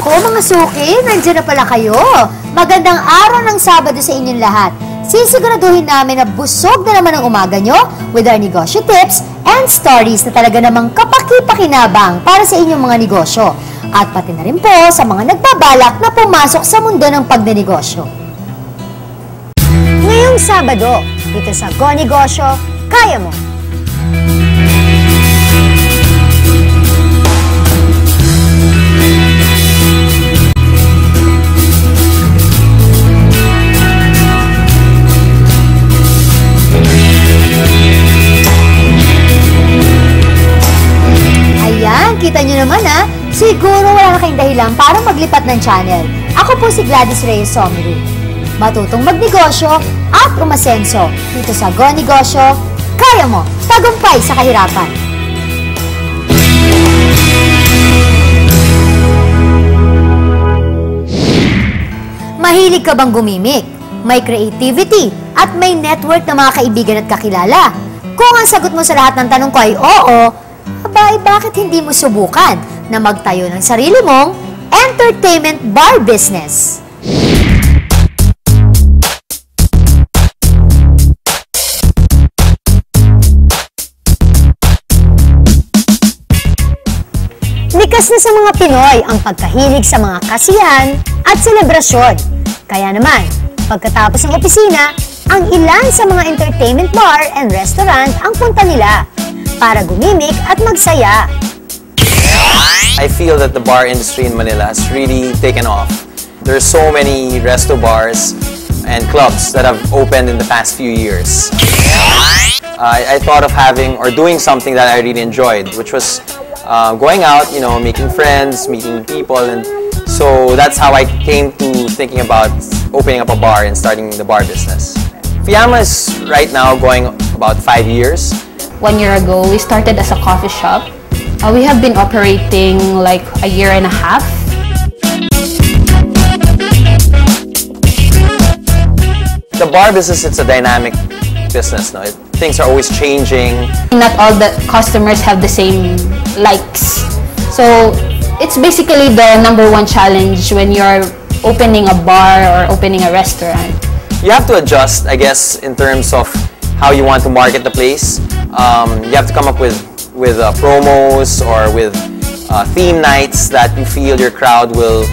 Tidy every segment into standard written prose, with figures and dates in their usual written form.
Naku mga suki, nandiyan na pala kayo. Magandang araw ng Sabado sa inyong lahat. Sisiguraduhin namin na busog na naman ang umaga nyo with our negosyo tips and stories na talaga namang kapaki-pakinabang para sa inyong mga negosyo. At pati na rin po sa mga nagbabalak na pumasok sa mundo ng pagnenegosyo. Ngayong Sabado, dito sa Go Negosyo, Kaya Mo! Kita nyo naman siguro wala na kayong dahilan para maglipat ng channel. Ako po si Gladys Reyes Somru. Matutong magnegosyo at umasenso dito sa Go Negosyo, Kaya Mo! Tagumpay sa kahirapan! Mahilig ka bang gumimik? May creativity at may network na mga kaibigan at kakilala? Kung ang sagot mo sa lahat ng tanong ko ay oo, abay, bakit hindi mo subukan na magtayo ng sarili mong entertainment bar business? Likas na sa mga Pinoy ang pagkahilig sa mga kasiyahan at selebrasyon. Kaya naman, pagkatapos ng opisina, ang ilan sa mga entertainment bar and restaurant ang punta nila para gumimik at magsaya. I feel that the bar industry in Manila has really taken off. There are so many resto bars and clubs that have opened in the past few years. I thought of having or doing something that I really enjoyed, which was going out, you know, making friends, meeting people, and so that's how I came to thinking about opening up a bar and starting the bar business. Fiamma is right now going about 5 years. 1 year ago, we started as a coffee shop. We have been operating like a year and a half. The bar business, it's a dynamic business. No? Things are always changing. Not all the customers have the same likes. So it's basically the #1 challenge when you're opening a bar or opening a restaurant. You have to adjust, I guess, in terms of how you want to market the place. You have to come up with promos or with theme nights that you feel your crowd will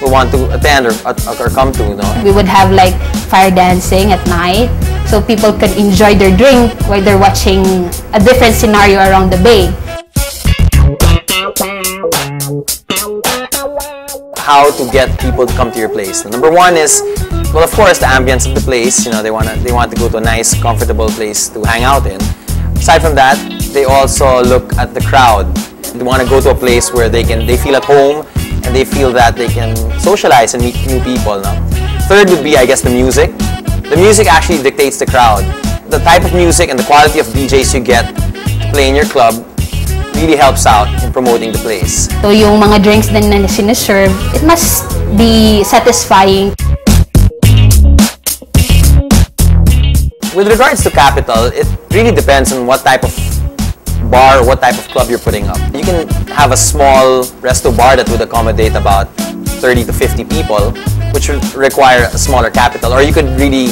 want to attend or come to. No? We would have like fire dancing at night so people can enjoy their drink while they're watching a different scenario around the bay. How to get people to come to your place. Number one is, well, of course, the ambience of the place. You know, they want to go to a nice, comfortable place to hang out in. Aside from that, they also look at the crowd. They want to go to a place where they feel at home and they feel that they can socialize and meet new people. No? Third would be, I guess, the music. The music actually dictates the crowd. The type of music and the quality of DJs you get to play in your club really helps out in promoting the place. So yung mga drinks din na siniserve, it must be satisfying. With regards to capital, it really depends on what type of bar or what type of club you're putting up. You can have a small resto bar that would accommodate about 30 to 50 people, which would require a smaller capital. Or you could really,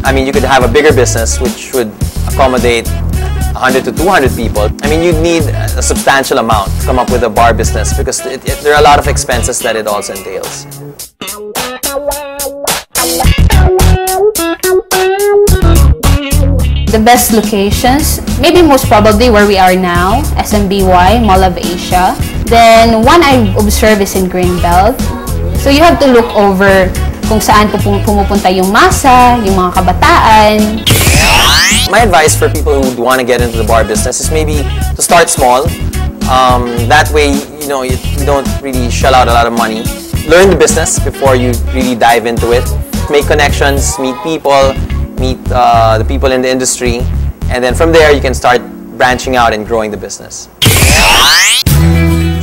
you could have a bigger business which would accommodate 100 to 200 people. You'd need a substantial amount to come up with a bar business because there are a lot of expenses that it also entails. The best locations, maybe most probably where we are now, SMBY, Mall of Asia. Then one I observe is in Greenbelt. So you have to look over kung saan pumupunta yung masa, yung mga kabataan. My advice for people who want to get into the bar business is maybe to start small. That way, you don't really shell out a lot of money. Learn the business before you really dive into it. Make connections, meet people, meet the people in the industry, and then from there you can start branching out and growing the business.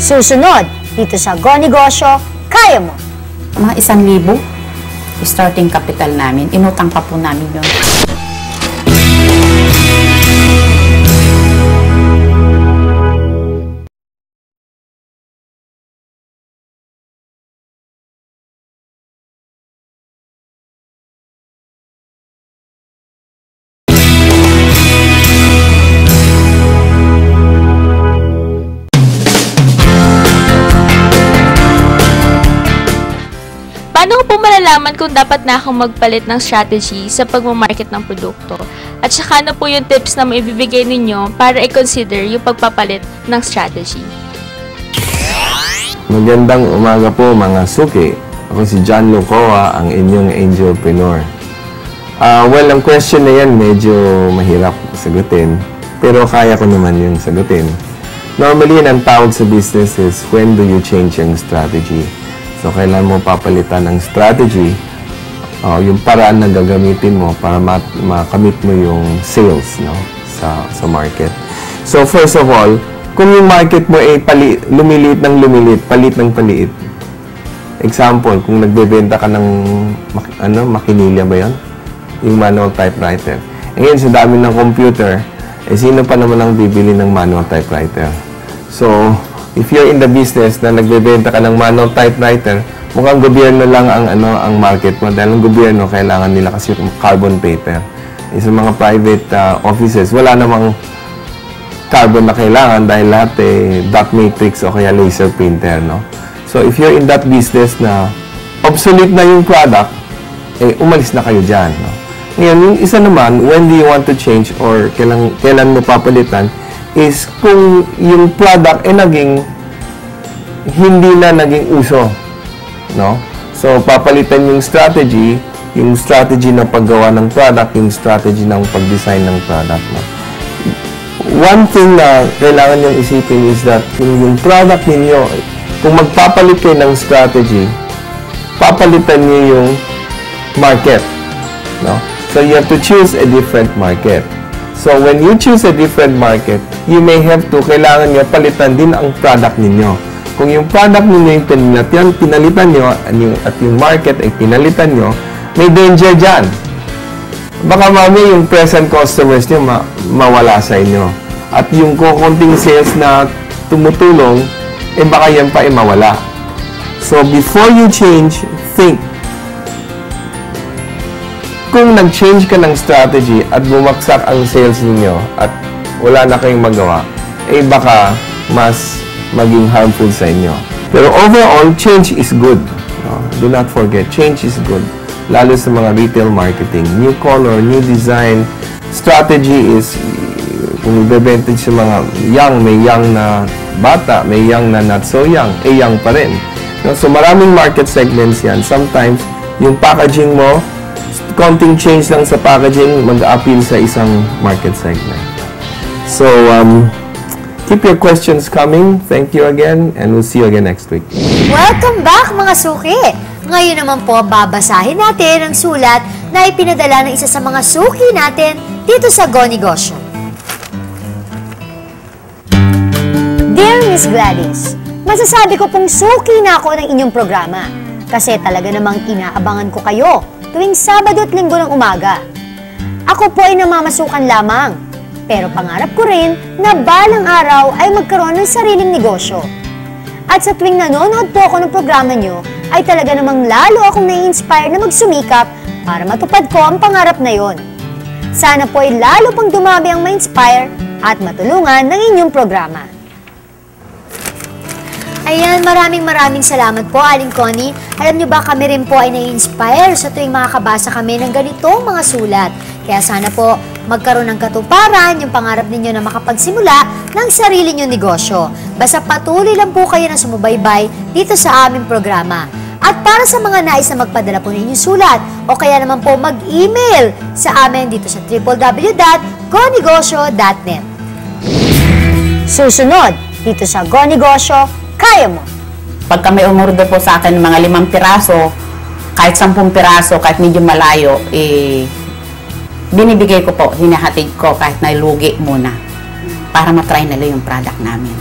Susunod, dito sa Go Negosyo, Kaya Mo! Mga 1,000 starting capital namin. Inutang pa po namin yun. po malalaman kung dapat na akong magpalit ng strategy sa pagmamarket ng produkto? At saka na po yung tips na maibibigay ninyo para i-consider yung pagpapalit ng strategy? Magandang umaga po mga suki. Ako si John Lucoa, ang inyong angelpreneur. Well, ang question na yan medyo mahirap sagutin, pero kaya ko naman yung sagutin. Normally, ang tawag sa business is, when do you change yung strategy? So, kailan mo papalitan ng strategy, yung paraan na gagamitin mo para makamit mo yung sales, no, sa market. So, first of all, kung yung market mo ay lumiliit ng lumiliit, palit ng paliit. Example, kung nagbebenta ka ng makinilya ba yun? Yung manual typewriter. Ngayon, sa dami ng computer, sino pa naman ang bibili ng manual typewriter? So, if you're in the business na nagbebenta ka ng manual typewriter, mukhang gobyerno lang ang market mo. Dahil ang gobyerno, kailangan nila kasi carbon paper. Sa mga private offices, wala namang carbon na kailangan dahil lahat dot matrix o kaya laser printer, no? So, if you're in that business na obsolete na yung product, umalis na kayo dyan, no? Ngayon, yung isa naman, when do you want to change or kailan mo papalitan, is kung yung product hindi na naging uso, no? So, papalitan yung strategy na paggawa ng product, yung strategy ng pag-design ng product, no? One thing na kailangan niyong isipin is that yung product ninyo, kung magpapalit kayo ng strategy, papalitan niyo yung market, no? So, you have to choose a different market. So, when you choose a different market, you may have to, kailangan nyo palitan din ang product ninyo. Kung yung product ninyo yung pinalitan nyo, at yung market ay pinalitan nyo, may danger dyan. Baka mami yung present customers nyo mawala sa inyo. At yung kukunting sales na tumutulong, baka yan pa mawala. So, before you change, think. Kung nag-change ka ng strategy at bumagsak ang sales ninyo at wala na kayong magawa, baka mas maging harmful sa inyo. Pero overall, change is good. No? Do not forget, change is good. Lalo sa mga retail marketing. New color, new design. Strategy is, kung ibebenta sa mga young, may young na bata, may young na not so young, young pa rin. No? So maraming market segments yan. Sometimes, yung packaging mo, konting change lang sa packaging, mag-appeal sa isang market segment. So, keep your questions coming. Thank you again, and we'll see you again next week. Welcome back mga suki! Ngayon naman po, babasahin natin ang sulat na ipinadala ng isa sa mga suki natin dito sa Go Negosyo. Dear Miss Gladys, masasabi ko pong suki na ako ng inyong programa kasi talaga namang inaabangan ko kayo tuwing Sabado at Linggo ng umaga. Ako po ay namamasukan lamang, pero pangarap ko rin na balang araw ay magkaroon ng sariling negosyo. At sa tuwing nanonood po ako ng programa nyo, ay talaga namang lalo akong nai-inspire na magsumikap para matupad ko ang pangarap na yon. Sana po ay lalo pang dumami ang ma-inspire at matulungan ng inyong programa. Ayan, maraming salamat po, Aling Connie. Alam niyo ba, kami rin po ay nai-inspire sa tuwing makakabasa kami ng ganitong mga sulat. Kaya sana po magkaroon ng katuparan yung pangarap ninyo na makapagsimula ng sarili ninyong negosyo. Basta patuloy lang po kayo na sumubaybay dito sa aming programa. At para sa mga nais na magpadala po ng inyong sulat o kaya naman po mag-email sa amin dito sa www.gonegosyo.net. Susunod, dito sa Go Negosyo, kaya mo. Pagka may umordo po sa akin mga 5 piraso, kahit 10 piraso, kahit medyo malayo, binibigay ko po, hinahatid ko kahit nailugi muna para matry nila yung product namin.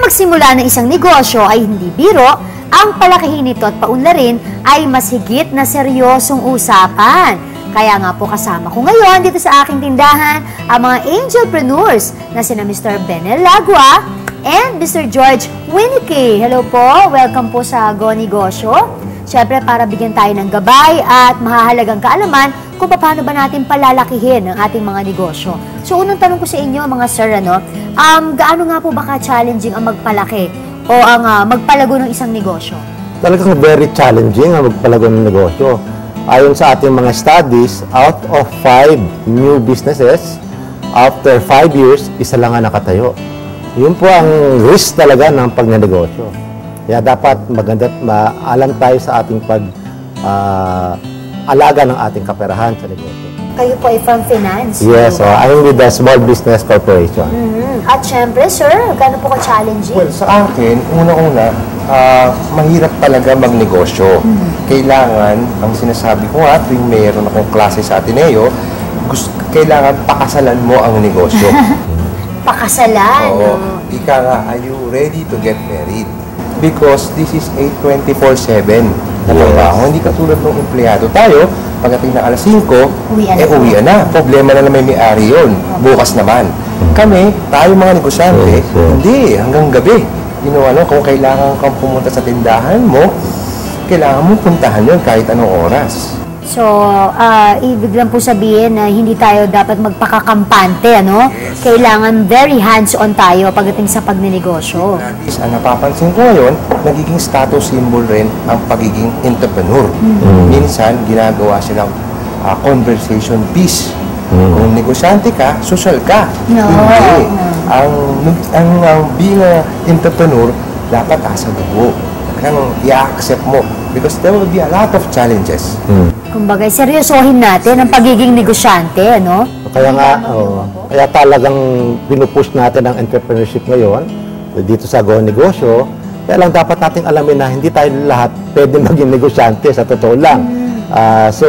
Magsimula ng isang negosyo ay hindi biro ang palakihin nito at paunlarin ay mas higit na seryosong usapan. Kaya nga po kasama ko ngayon dito sa aking tindahan ang mga angelpreneurs na sina Mr. Benel Lagua and Mr. George Winnicky. Hello po, welcome po sa Go Negosyo. Siyempre para bigyan tayo ng gabay at mahahalagang kaalaman kung paano ba natin palalakihin ang ating mga negosyo. So unang tanong ko sa inyo mga sir, gaano nga po ba ka-challenging ang magpalaki o ang magpalago ng isang negosyo? Talagang very challenging ang magpalago ng negosyo. Ayon sa ating mga studies, out of 5 new businesses, after 5 years, isa lang ang nakatayo. Yun po ang risk talaga ng pagnenegosyo. Kaya dapat maganda at maalam tayo sa ating alaga ng ating kaperahan sa negosyo. Kayo po ay from finance? Yes, I'm with the Small Business Corporation. At syempre, sir, gaano po ka-challenging? Well, sa akin, unang-una, mahirap talaga magnegosyo. Kailangan, ang sinasabi ko nga, tuwing mayroon akong klase sa Ateneo, kailangan pakasalan mo ang negosyo. Pakasalan? Oo. Ika nga, are you ready to get married? Because this is a 24/7 na trabaho. Hindi katulad ng empleyado tayo, pagdating ng alas 5, uwian na. Problema na naman may-ari yun. Bukas naman. Kami, tayo mga negosyante, hindi, hanggang gabi. Kung kailangan kang pumunta sa tindahan mo, kailangan mo puntahan yun kahit anong oras. So, ibig lang po sabihin na hindi tayo dapat magpakakampante, ano? Kailangan very hands-on tayo pagdating sa pagnenegosyo. Ang napapansin ko ngayon, nagiging status symbol rin ang pagiging entrepreneur. Minsan, ginagawa silang conversation piece. Kung negosyante ka, social ka. No. Hindi. Ang being an entrepreneur, dapat asa dugo. Kaya i-accept mo because there will be a lot of challenges. Kumbaga, seryosohin natin ang pagiging negosyante, ano? Kaya nga, kaya talagang pinupush natin ang entrepreneurship ngayon dito sa Go Negosyo. Kaya lang dapat nating alamin na hindi tayo lahat pwede maging negosyante sa totoo lang. So,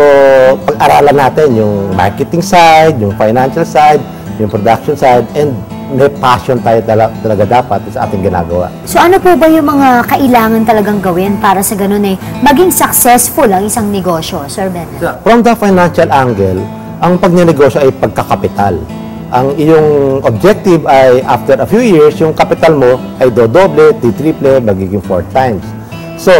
pag-aralan natin yung marketing side, yung financial side, yung production side, and may passion tayo talaga dapat sa ating ginagawa. So ano po ba yung mga kailangan talagang gawin para sa ganun maging successful ang isang negosyo, Sir Ben? From the financial angle, ang pagnenegosyo ay pagkakapital. Ang iyong objective ay after a few years, yung capital mo ay dodoble, triple, magiging 4 times. So,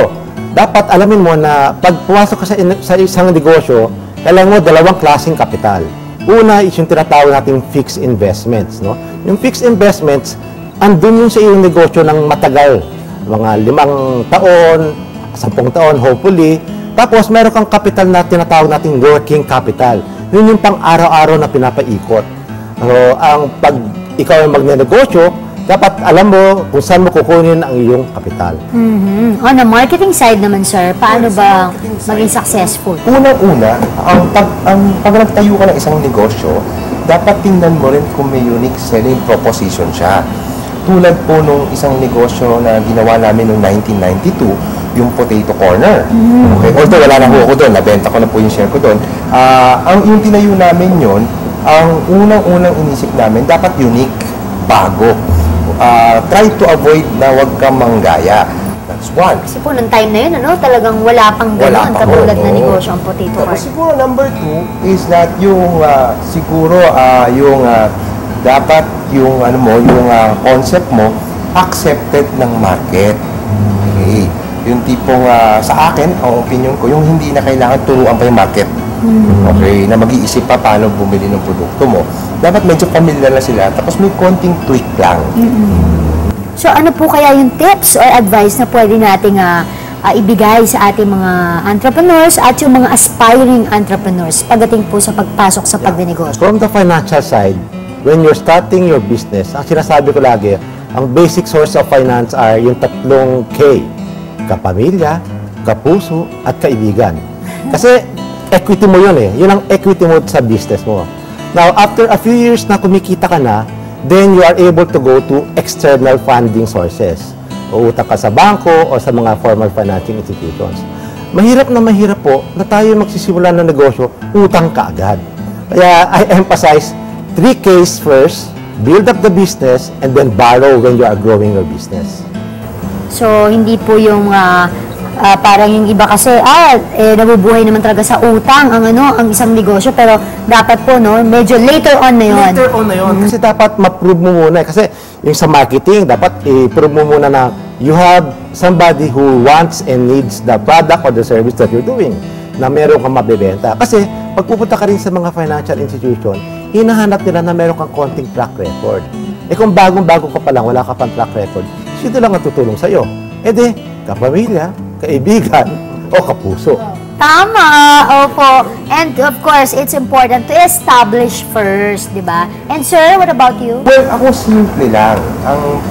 dapat alamin mo na pag pumasok ka sa isang negosyo, kailangan mo 2 klaseng kapital. Una is yung tinatawag nating fixed investments, no? Yung fixed investments, andun yun sa iyong negosyo ng matagal. Mga 5 taon, 10 taon, hopefully. Tapos, meron kang capital na tinatawag nating working capital. Yun yung pang-araw-araw na pinapaikot. Pag ikaw ay magnenegosyo, dapat alam mo kung saan mo kukunin ang iyong kapital. On the marketing side naman, sir, paano ba maging successful? Unang-una, pag nagtayo ka ng isang negosyo, dapat tingnan mo rin kung may unique selling proposition siya. Tulad po nung isang negosyo na ginawa namin noong 1992, yung Potato Corner. Okay, although wala na ako doon, nabenta ko na po yung share ko doon. Yung tinayo namin yun, ang unang-unang inisip namin, dapat unique, bago. Try to avoid na wag kang manggaya. That's one. Kasi po, nung time na yun, talagang wala pang gano'n katulad na negosyo ang Potato Corner. Tapos siguro number 2 is that yung dapat yung concept mo accepted ng market. Okay. Yung tipong sa akin, ang opinion ko, yung hindi na kailangan turuan pa yung market. Okay, na mag-iisip pa paano bumili ng produkto mo. Dapat medyo familiar na sila, tapos may konting tweak lang. So ano po kaya yung tips or advice na pwede nating ibigay sa ating mga entrepreneurs at yung mga aspiring entrepreneurs pagdating po sa pagpasok sa pagnenegosyo? From the financial side, when you're starting your business, ang sinasabi ko lagi, ang basic source of finance are yung 3 K. Kapamilya, kapuso, at kaibigan. Kasi equity mo yun yun ang equity mo sa business mo. Now, after a few years na kumikita ka na, then you are able to go to external funding sources. Uutang ka sa bangko o sa mga formal financing institutions. Mahirap po na tayo magsisimula ng negosyo, utang ka agad. Kaya I emphasize 3 Ks first, build up the business, and then borrow when you are growing your business. So, hindi po yung parang yung iba kasi, nabubuhay naman talaga sa utang ang isang negosyo, pero dapat po, no, medyo later on na yun. Later on na yun. Kasi dapat ma-prove mo muna. Kasi yung sa marketing, dapat i-prove mo muna na you have somebody who wants and needs the product or the service that you're doing, na meron kang mabibenta. Kasi pag pupunta ka rin sa mga financial institution, hinahanap nila na meron kang konting track record. Kung bagong-bago ka pa lang, wala ka pang track record, sino lang ang tutulong sa'yo? Kapamilya, kaibigan, o kapuso. Tama, opo. And of course, it's important to establish first, di ba? And sir, what about you? Well, ako simple lang. Ang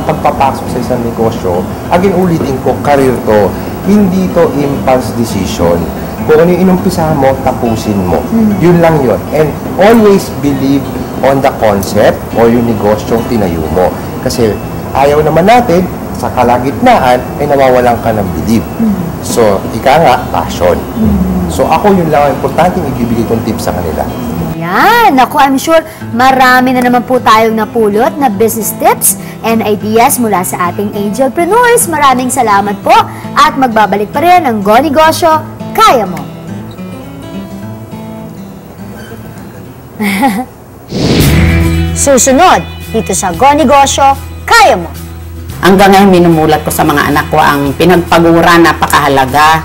pagpapasok sa isang negosyo, again, ulitin ko, career to. Hindi to impulse decision. Kung ano yung inumpisahan mo, tapusin mo. Yun lang yun. And always believe on the concept o yung negosyong tinayo mo. Kasi ayaw naman natin, sa kalagitnaan, ay nawawalan ka ng belief. So, ika nga, passion. So, ako yun lang ang importante ibibigay kong tips sa kanila. Yan. Ako, I'm sure marami na naman po tayong napulot na business tips and ideas mula sa ating Angelpreneurs. Maraming salamat po at magbabalik pa rin ang Go Negosyo, Kaya Mo. Susunod, dito sa Go Negosyo, Kaya Mo. Hanggang ngayon, minumulat ko sa mga anak ko ang pinagpagura, napakahalaga.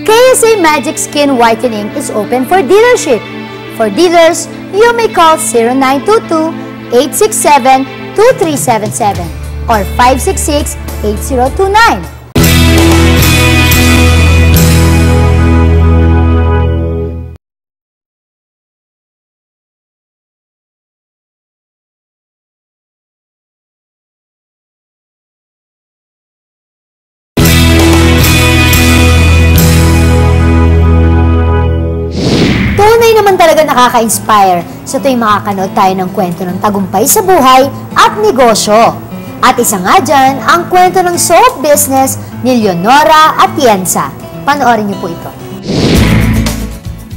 KSA Magic Skin Whitening is open for dealership. For dealers, you may call 0922-867-2377 or 566-8029. Talaga nakaka-inspire sa tuwing makakanood tayo ng kwento ng tagumpay sa buhay at negosyo. At isa nga dyan, ang kwento ng soap business ni Leonora Atienza. Panoorin niyo po ito.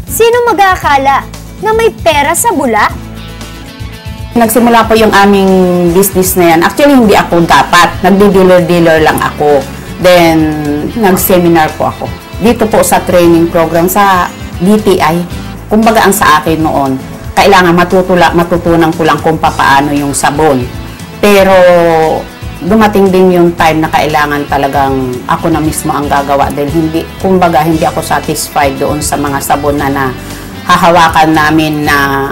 Sino mag-aakala na may pera sa bula? Nagsimula po yung aming business na yan. Actually, hindi ako dapat. Nagdi-dealer-dealer lang ako. Then, nag-seminar po ako. Dito po sa training program sa DTI. Kumbaga ang sa akin noon, kailangan matutunan ko lang kung paano yung sabon. Pero dumating din yung time na kailangan talagang ako na mismo ang gagawa dahil hindi ako satisfied doon sa mga sabon na hahawakan namin na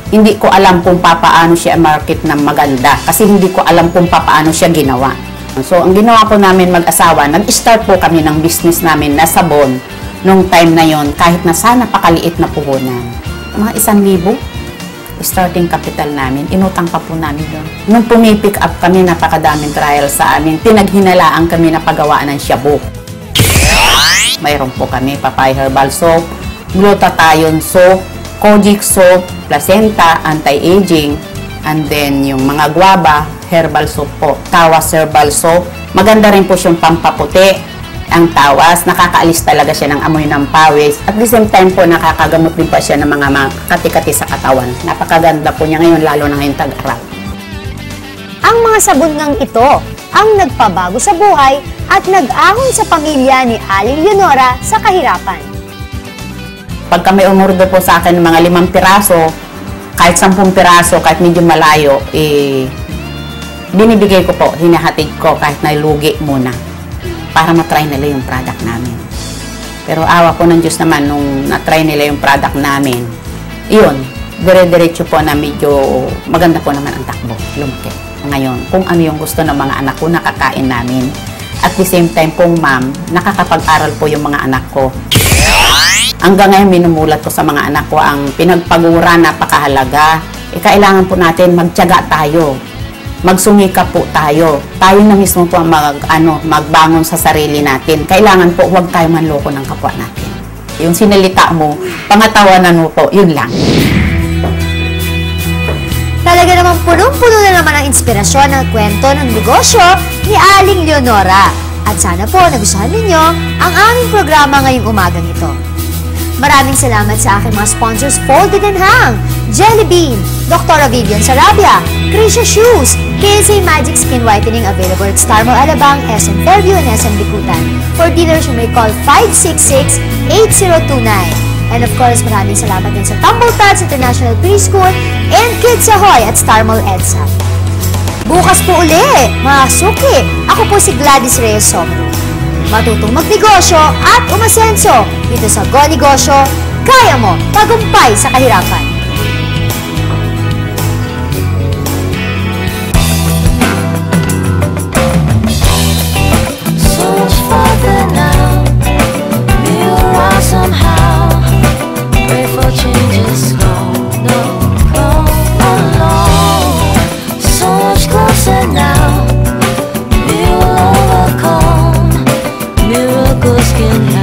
hindi ko alam kung paano siya market na maganda kasi hindi ko alam kung paano siya ginawa. So ang ginawa ko namin mag-asawa, nag-start po kami ng business namin na sabon. Nung time na yon, kahit na sana pakaliit na puhunan, mga 1,000 starting capital namin, inutang pa po namin yun. Nung pumipick up kami, napakadaming trial sa amin, pinaghinalaan kami na paggawaan ng shabu. Mayroon po kami, Papay Herbal Soap, Glutathione Soap, Kojic Soap, Placenta, Anti-Aging, and then yung mga guava, Herbal Soap po, Tawas Herbal Soap. Maganda rin po siyang pampaputi. Ang tawas, nakakaalis talaga siya ng amoy ng pawis. At the same time po, nakakagamot din pa siya ng mga kati-kati sa katawan. Napakaganda po niya ngayon, lalo na ngayong tag-araw. Ang mga sabon ngang ito ang nagpabago sa buhay at nag-ahon sa pamilya ni Aling Leonora sa kahirapan. Pagka may umurdo po sa akin ng mga 5 piraso, kahit 10 piraso, kahit medyo malayo, binibigay ko po, hinahatid ko kahit nailugi muna. Para matry nila yung product namin. Pero awa po ng Diyos naman, nung na-try nila yung product namin, yun, dire-diretso po na medyo maganda po naman ang takbo, lumaki. Ngayon, kung ano yung gusto ng mga anak ko, nakakain namin. At the same time pong ma'am, nakakapag-aral po yung mga anak ko. Hanggang ngayon, minumulat ko sa mga anak ko ang pinagpagura, napakahalaga. Kailangan po natin magtiyaga tayo. Magsumikap po tayo. Tayo na mismo po ang magbangon sa sarili natin. Kailangan po huwag tayo manloko ng kapwa natin. Yung sinalita mo, pangatawanan mo po, yun lang. Talaga namang punong-puno na naman ang inspirasyon ng kwento ng negosyo ni Aling Leonora. At sana po nagustuhan ninyo ang aming programa ngayong umagang ito. Maraming salamat sa aking mga sponsors Folded and Hang, Jelly Bean, Dr. Vivian Sarabia, Patricia Shoes, KSA Magic Skin Whitening available at Star Mall Alabang, SM Fairview, and SM Bikutan. For dealers, you may call 566-8029. And of course, maraming salamat din sa Tumble Tots International Preschool and Kids Ahoy at Star Mall EDSA. Bukas po uli, mga suki, ako po si Gladys Reyes Somro. Matutong magnegosyo at umasenso dito sa Go Negosyo, kaya mo tagumpay sa kahirapan. Somehow, pray for changes. Go along. So much closer now. We will overcome. Miracles can